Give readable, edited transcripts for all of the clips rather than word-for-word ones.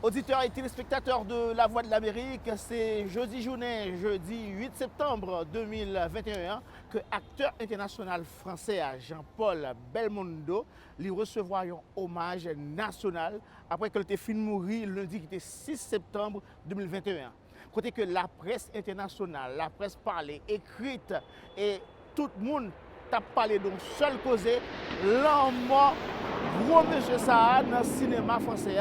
Auditeurs et téléspectateurs de La Voix de l'Amérique, c'est jeudi 8 septembre 2021, que acteur international français Jean-Paul Belmondo lui recevoir un hommage national après qu'il ait fini mourir lundi qui était 6 septembre 2021. Côté que la presse internationale, la presse parlée, écrite et tout le monde t'a parlé d'un seul causé, l'homme gros monsieur ça dans le cinéma français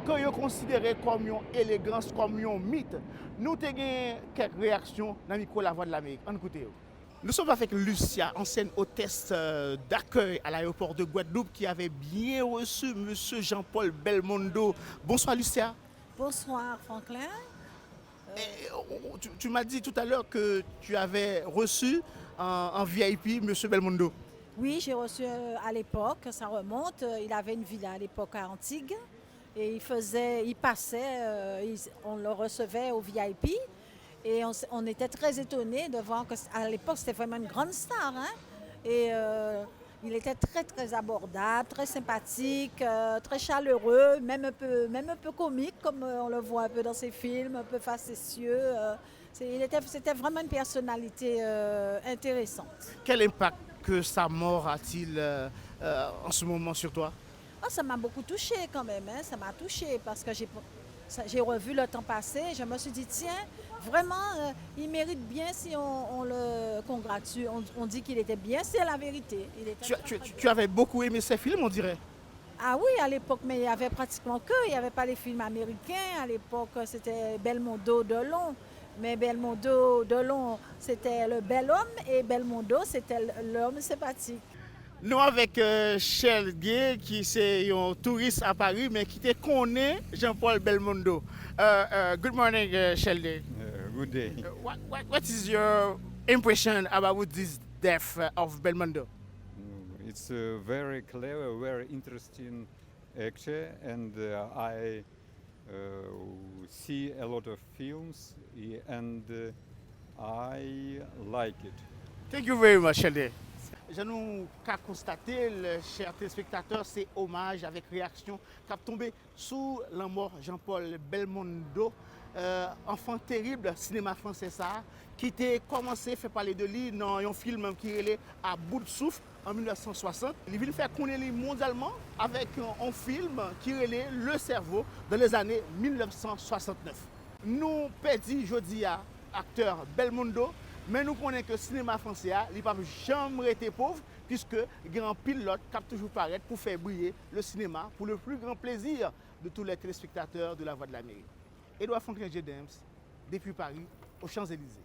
que yo considéré comme une élégance, comme un mythe. Nous avons quelques réactions dans le micro La Voix de l'Amérique. Écoutez. Nous sommes avec Lucia, ancienne hôtesse d'accueil à l'aéroport de Guadeloupe, qui avait bien reçu M. Jean-Paul Belmondo. Bonsoir Lucia. Bonsoir Franklin. Tu m'as dit tout à l'heure que tu avais reçu en VIP M. Belmondo. Oui, j'ai reçu à l'époque, ça remonte. Il avait une villa à l'époque à Antigues. Et il passait, on le recevait au VIP. Et on était très étonnés de voir qu'à l'époque, c'était vraiment une grande star. Hein? Et il était très, très abordable, très sympathique, très chaleureux, même un peu comique, comme on le voit un peu dans ses films, un peu facétieux. C'était vraiment une personnalité intéressante. Quel impact que sa mort a-t-il en ce moment sur toi? Oh, ça m'a beaucoup touchée quand même, hein? Ça m'a touchée parce que j'ai revu le temps passé. Je me suis dit, tiens, vraiment, il mérite bien si on le congratule. On dit qu'il était bien, c'est la vérité. Tu avais beaucoup aimé ces films, on dirait? Ah oui, à l'époque, mais il y avait pratiquement que. Il n'y avait pas les films américains. À l'époque, c'était Belmondo, Delon. Mais Belmondo, Delon, c'était le bel homme et Belmondo, c'était l'homme sympathique. Nous avec Shell Gay, qui est un touriste à Paris, mais qui te connaît Jean-Paul Belmondo. Good morning, Shell Gay. Good day. What is your impression about this death of Belmondo? It's a very clever, very interesting actor, and I see a lot of films, and I like it. Thank you very much, Shell Gay. Je nous qu'a constaté, chers téléspectateurs, c'est hommage avec réaction qu'a tombé sous la mort Jean-Paul Belmondo, enfant terrible cinéma français ça, qui a commencé à faire parler de lui dans un film qui est à bout de souffle en 1960. Il vient faire connaître mondialement avec un film qui est Le Cerveau dans les années 1969. Nous perdons aujourd'hui acteur Belmondo. Mais nous connaissons que le cinéma français n'a pas jamais été pauvre, puisque il y a un pilote qui a toujours paraître pour faire briller le cinéma pour le plus grand plaisir de tous les téléspectateurs de La Voix de l'Amérique. Edouard Franklin James, depuis Paris, aux Champs-Élysées.